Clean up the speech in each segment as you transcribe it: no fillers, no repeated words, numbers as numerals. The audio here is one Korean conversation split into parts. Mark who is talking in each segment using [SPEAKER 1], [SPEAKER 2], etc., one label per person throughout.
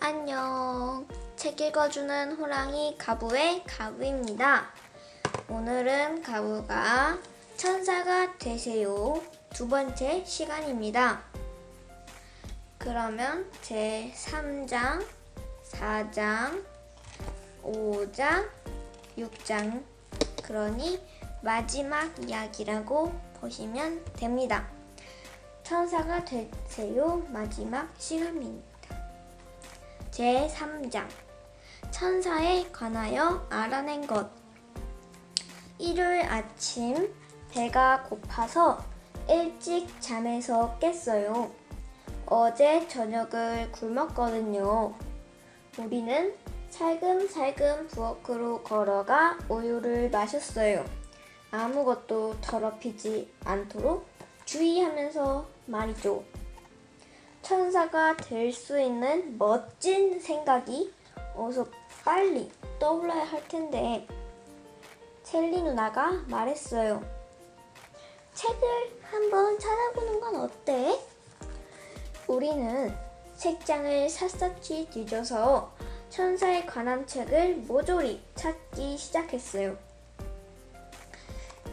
[SPEAKER 1] 안녕. 책 읽어주는 호랑이 가부의 가부입니다. 오늘은 가부가 천사가 되세요 두 번째 시간입니다. 그러면 제 3장, 4장, 5장, 6장, 그러니 마지막 이야기라고 보시면 됩니다. 천사가 되세요 마지막 시간입니다. 제 3장 천사에 관하여 알아낸 것. 일요일 아침 배가 고파서 일찍 잠에서 깼어요. 어제 저녁을 굶었거든요. 우리는 살금살금 부엌으로 걸어가 우유를 마셨어요. 아무것도 더럽히지 않도록 주의하면서 말이죠. 천사가 될 수 있는 멋진 생각이 어서 빨리 떠올라야 할 텐데 셀리 누나가 말했어요. 책을 한번 찾아보는 건 어때? 우리는 책장을 샅샅이 뒤져서 천사에 관한 책을 모조리 찾기 시작했어요.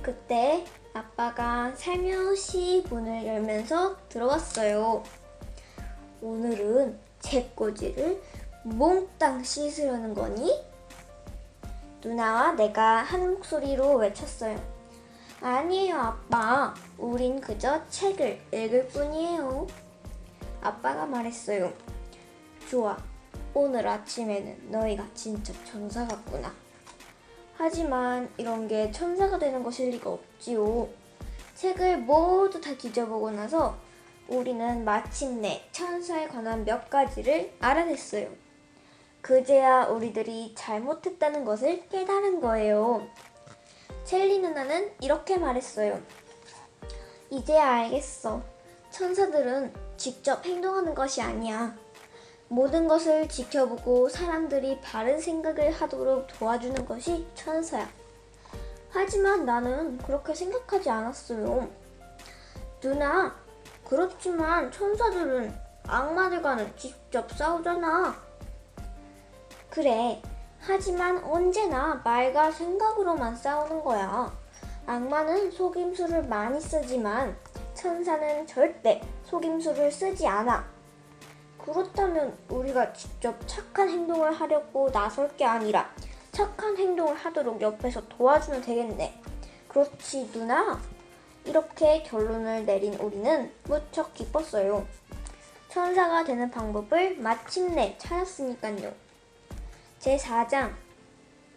[SPEAKER 1] 그때 아빠가 살며시 문을 열면서 들어왔어요. 오늘은 책꽂이를 몽땅 씻으려는 거니? 누나와 내가 한 목소리로 외쳤어요. 아니에요, 아빠. 우린 그저 책을 읽을 뿐이에요. 아빠가 말했어요. 좋아. 오늘 아침에는 너희가 진짜 천사 같구나. 하지만 이런 게 천사가 되는 것일 리가 없지요. 책을 모두 다 뒤져보고 나서 우리는 마침내 천사에 관한 몇 가지를 알아냈어요. 그제야 우리들이 잘못했다는 것을 깨달은 거예요. 셀리 누나는 이렇게 말했어요. 이제야 알겠어. 천사들은 직접 행동하는 것이 아니야. 모든 것을 지켜보고 사람들이 바른 생각을 하도록 도와주는 것이 천사야. 하지만 나는 그렇게 생각하지 않았어요. 누나, 그렇지만 천사들은 악마들과는 직접 싸우잖아. 그래, 하지만 언제나 말과 생각으로만 싸우는 거야. 악마는 속임수를 많이 쓰지만 천사는 절대 속임수를 쓰지 않아. 그렇다면 우리가 직접 착한 행동을 하려고 나설 게 아니라 착한 행동을 하도록 옆에서 도와주면 되겠네. 그렇지, 누나? 이렇게 결론을 내린 우리는 무척 기뻤어요. 천사가 되는 방법을 마침내 찾았으니까요. 제 4장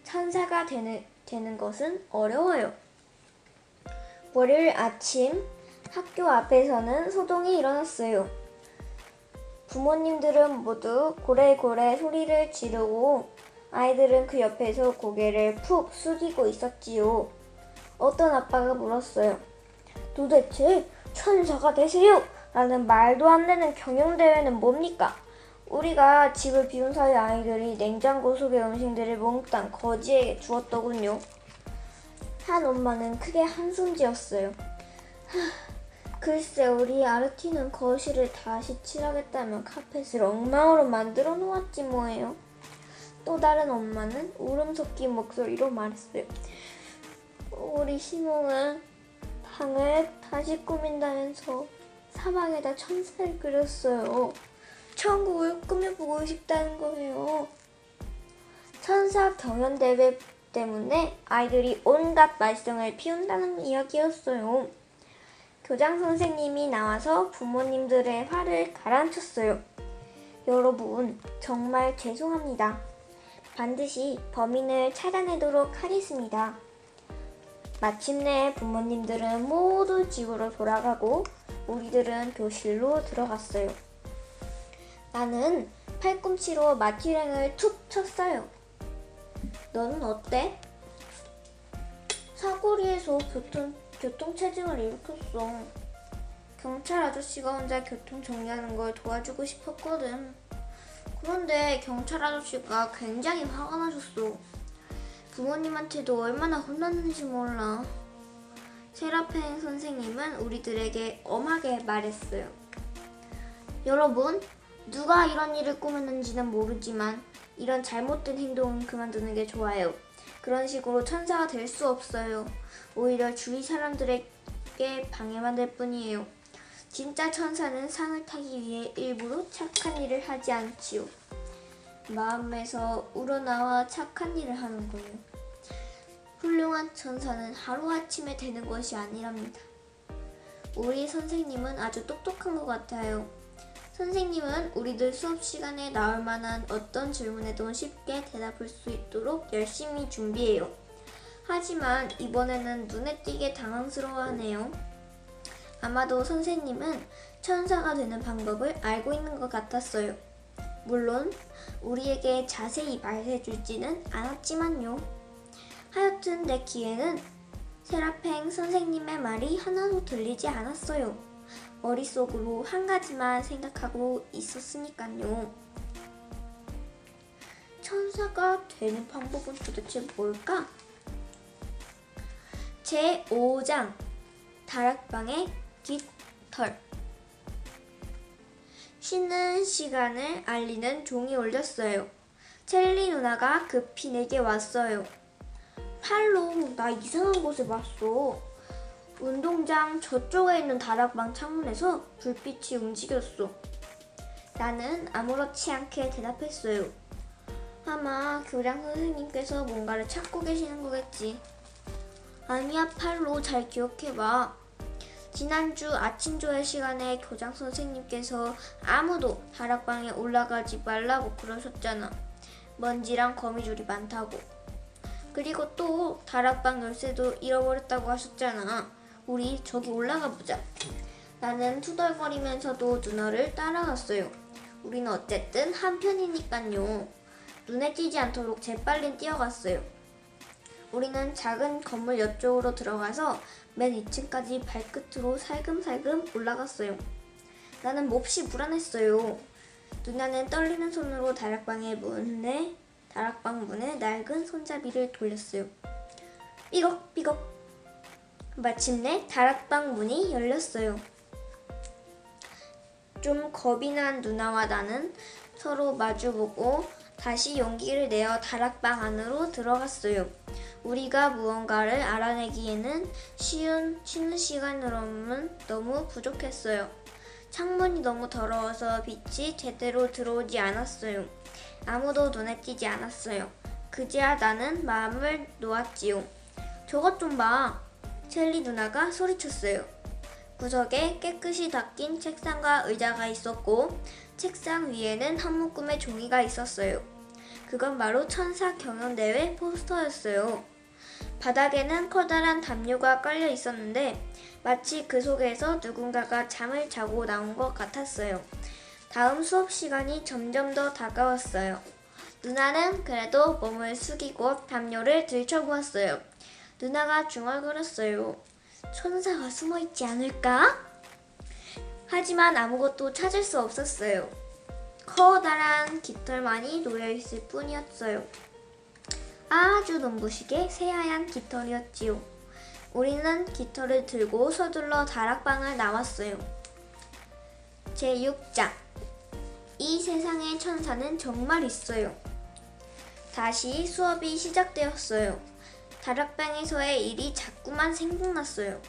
[SPEAKER 1] 천사가 되는 것은 어려워요. 월요일 아침 학교 앞에서는 소동이 일어났어요. 부모님들은 모두 고래고래 소리를 지르고 아이들은 그 옆에서 고개를 푹 숙이고 있었지요. 어떤 아빠가 물었어요. 도대체 천사가 되세요! 라는 말도 안 되는 경영대회는 뭡니까? 우리가 집을 비운 사이 아이들이 냉장고 속의 음식들을 몽땅 거지에게 주었더군요. 한 엄마는 크게 한숨 지었어요. 글쎄, 우리 아르티는 거실을 다시 칠하겠다면 카펫을 엉망으로 만들어 놓았지 뭐예요. 또 다른 엄마는 울음 섞인 목소리로 말했어요. 우리 시몽은 방을 다시 꾸민다면서 사방에다 천사를 그렸어요. 천국을 꾸며보고 싶다는 거예요. 천사 경연대회 때문에 아이들이 온갖 말썽을 피운다는 이야기였어요. 교장 선생님이 나와서 부모님들의 화를 가라앉혔어요. 여러분, 정말 죄송합니다. 반드시 범인을 찾아내도록 하겠습니다. 마침내 부모님들은 모두 집으로 돌아가고 우리들은 교실로 들어갔어요. 나는 팔꿈치로 마취랭을 툭 쳤어요. 너는 어때? 사거리에서 교통체증을 일으켰어. 경찰 아저씨가 혼자 교통 정리하는 걸 도와주고 싶었거든. 그런데 경찰 아저씨가 굉장히 화가 나셨어. 부모님한테도 얼마나 혼났는지 몰라. 세라펜 선생님은 우리들에게 엄하게 말했어요. 여러분, 누가 이런 일을 꾸몄는지는 모르지만 이런 잘못된 행동은 그만두는 게 좋아요. 그런 식으로 천사가 될 수 없어요. 오히려 주위 사람들에게 방해만 될 뿐이에요. 진짜 천사는 상을 타기 위해 일부러 착한 일을 하지 않지요. 마음에서 우러나와 착한 일을 하는 거예요. 훌륭한 천사는 하루아침에 되는 것이 아니랍니다. 우리 선생님은 아주 똑똑한 것 같아요. 선생님은 우리들 수업 시간에 나올 만한 어떤 질문에도 쉽게 대답할 수 있도록 열심히 준비해요. 하지만 이번에는 눈에 띄게 당황스러워하네요. 아마도 선생님은 천사가 되는 방법을 알고 있는 것 같았어요. 물론 우리에게 자세히 말해주지는 않았지만요. 하여튼 내 귀에는 세라팽 선생님의 말이 하나도 들리지 않았어요. 머릿속으로 한 가지만 생각하고 있었으니까요. 천사가 되는 방법은 도대체 뭘까? 제5장 다락방의 깃털. 쉬는 시간을 알리는 종이 울렸어요. 첼리 누나가 급히 내게 왔어요. 팔로 나 이상한 곳을 봤어. 운동장 저쪽에 있는 다락방 창문에서 불빛이 움직였어. 나는 아무렇지 않게 대답했어요. 아마 교장 선생님께서 뭔가를 찾고 계시는 거겠지. 아니야, 팔로 잘 기억해봐. 지난주 아침 조회 시간에 교장 선생님께서 아무도 다락방에 올라가지 말라고 그러셨잖아. 먼지랑 거미줄이 많다고. 그리고 또 다락방 열쇠도 잃어버렸다고 하셨잖아. 우리 저기 올라가 보자. 나는 투덜거리면서도 누나를 따라갔어요. 우리는 어쨌든 한편이니깐요. 눈에 띄지 않도록 재빨리 뛰어갔어요. 우리는 작은 건물 옆쪽으로 들어가서 맨 2층까지 발끝으로 살금살금 올라갔어요. 나는 몹시 불안했어요. 누나는 떨리는 손으로 다락방 문에 낡은 손잡이를 돌렸어요. 삐걱삐걱. 마침내 다락방 문이 열렸어요. 좀 겁이 난 누나와 나는 서로 마주보고 다시 용기를 내어 다락방 안으로 들어갔어요. 우리가 무언가를 알아내기에는 쉬는 시간으로는 너무 부족했어요. 창문이 너무 더러워서 빛이 제대로 들어오지 않았어요. 아무도 눈에 띄지 않았어요. 그제야 나는 마음을 놓았지요. 저것 좀 봐. 첼리 누나가 소리쳤어요. 구석에 깨끗이 닦인 책상과 의자가 있었고 책상 위에는 한 묶음의 종이가 있었어요. 그건 바로 천사 경연대회 포스터였어요. 바닥에는 커다란 담요가 깔려 있었는데 마치 그 속에서 누군가가 잠을 자고 나온 것 같았어요. 다음 수업 시간이 점점 더 다가왔어요. 누나는 그래도 몸을 숙이고 담요를 들춰보았어요. 누나가 중얼거렸어요. 천사가 숨어있지 않을까? 하지만 아무것도 찾을 수 없었어요. 커다란 깃털만이 놓여있을 뿐이었어요. 아주 눈부시게 새하얀 깃털이었지요. 우리는 깃털을 들고 서둘러 다락방을 나왔어요. 제6장 이 세상에 천사는 정말 있어요. 다시 수업이 시작되었어요. 다락방에서의 일이 자꾸만 생각났어요.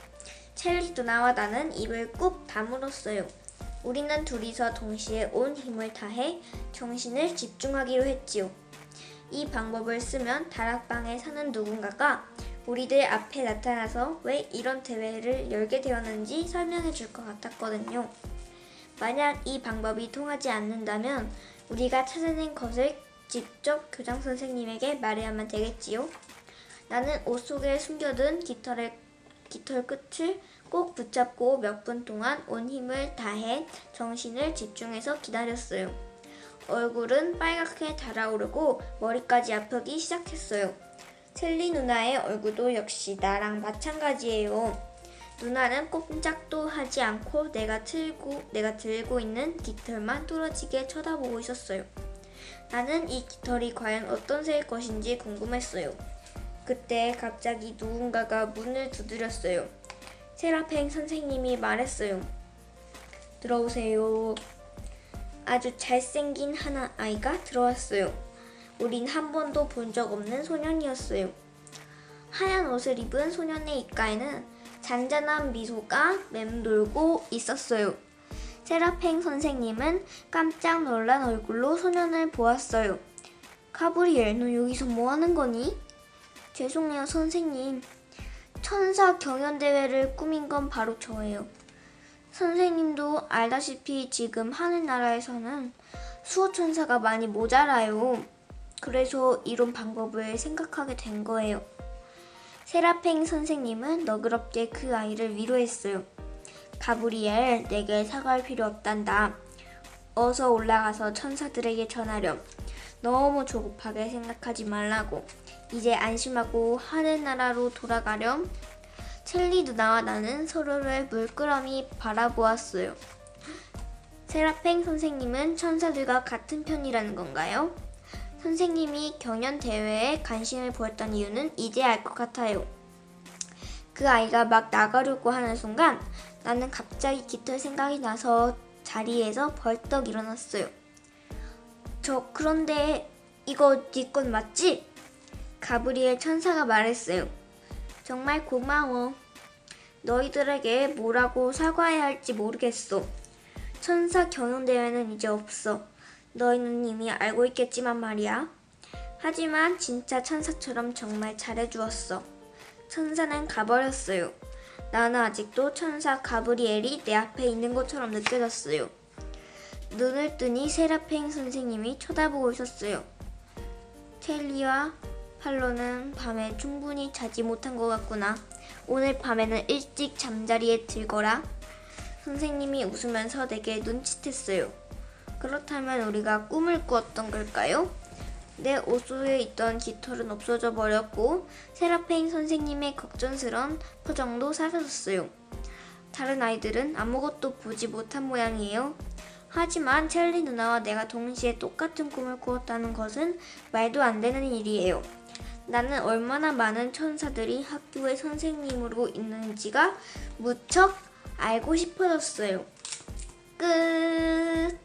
[SPEAKER 1] 첼리 누나와 나는 입을 꾹 다물었어요. 우리는 둘이서 동시에 온 힘을 다해 정신을 집중하기로 했지요. 이 방법을 쓰면 다락방에 사는 누군가가 우리들 앞에 나타나서 왜 이런 대회를 열게 되었는지 설명해 줄 것 같았거든요. 만약 이 방법이 통하지 않는다면 우리가 찾아낸 것을 직접 교장 선생님에게 말해야만 되겠지요. 나는 옷 속에 숨겨둔 깃털 끝을 꼭 붙잡고 몇 분 동안 온 힘을 다해 정신을 집중해서 기다렸어요. 얼굴은 빨갛게 달아오르고 머리까지 아프기 시작했어요. 첼리 누나의 얼굴도 역시 나랑 마찬가지예요. 누나는 꼼짝도 하지 않고 내가 들고 있는 깃털만 뚫어지게 쳐다보고 있었어요. 나는 이 깃털이 과연 어떤 새일 것인지 궁금했어요. 그때 갑자기 누군가가 문을 두드렸어요. 세라팽 선생님이 말했어요. 들어오세요. 아주 잘생긴 하나 아이가 들어왔어요. 우린 한 번도 본 적 없는 소년이었어요. 하얀 옷을 입은 소년의 입가에는 잔잔한 미소가 맴돌고 있었어요. 세라팽 선생님은 깜짝 놀란 얼굴로 소년을 보았어요. 가브리엘, 너 여기서 뭐 하는 거니? 죄송해요, 선생님. 천사 경연대회를 꾸민 건 바로 저예요. 선생님도 알다시피 지금 하늘나라에서는 수호천사가 많이 모자라요. 그래서 이런 방법을 생각하게 된 거예요. 세라팽 선생님은 너그럽게 그 아이를 위로했어요. 가브리엘, 내게 사과할 필요 없단다. 어서 올라가서 천사들에게 전하렴. 너무 조급하게 생각하지 말라고. 이제 안심하고 하늘나라로 돌아가렴. 첼리 누나와 나는 서로를 물끄러미 바라보았어요. 세라팽 선생님은 천사들과 같은 편이라는 건가요? 선생님이 경연대회에 관심을 보였던 이유는 이제 알 것 같아요. 그 아이가 막 나가려고 하는 순간 나는 갑자기 깃털 생각이 나서 자리에서 벌떡 일어났어요. 그런데 이거 네 건 맞지? 가브리엘 천사가 말했어요. 정말 고마워. 너희들에게 뭐라고 사과해야 할지 모르겠어. 천사 경연대회는 이제 없어. 너희는 이미 알고 있겠지만 말이야. 하지만 진짜 천사처럼 정말 잘해주었어. 천사는 가버렸어요. 나는 아직도 천사 가브리엘이 내 앞에 있는 것처럼 느껴졌어요. 눈을 뜨니 세라팽 선생님이 쳐다보고 있었어요. 첼리와 팔로는 밤에 충분히 자지 못한 것 같구나. 오늘 밤에는 일찍 잠자리에 들거라. 선생님이 웃으면서 내게 눈짓했어요. 그렇다면 우리가 꿈을 꾸었던 걸까요? 내 옷 속에 있던 깃털은 없어져 버렸고 세라팽 선생님의 걱정스러운 표정도 사라졌어요. 다른 아이들은 아무것도 보지 못한 모양이에요. 하지만 첼리 누나와 내가 동시에 똑같은 꿈을 꾸었다는 것은 말도 안 되는 일이에요. 나는 얼마나 많은 천사들이 학교의 선생님으로 있는지가 무척 알고 싶어졌어요. 끝.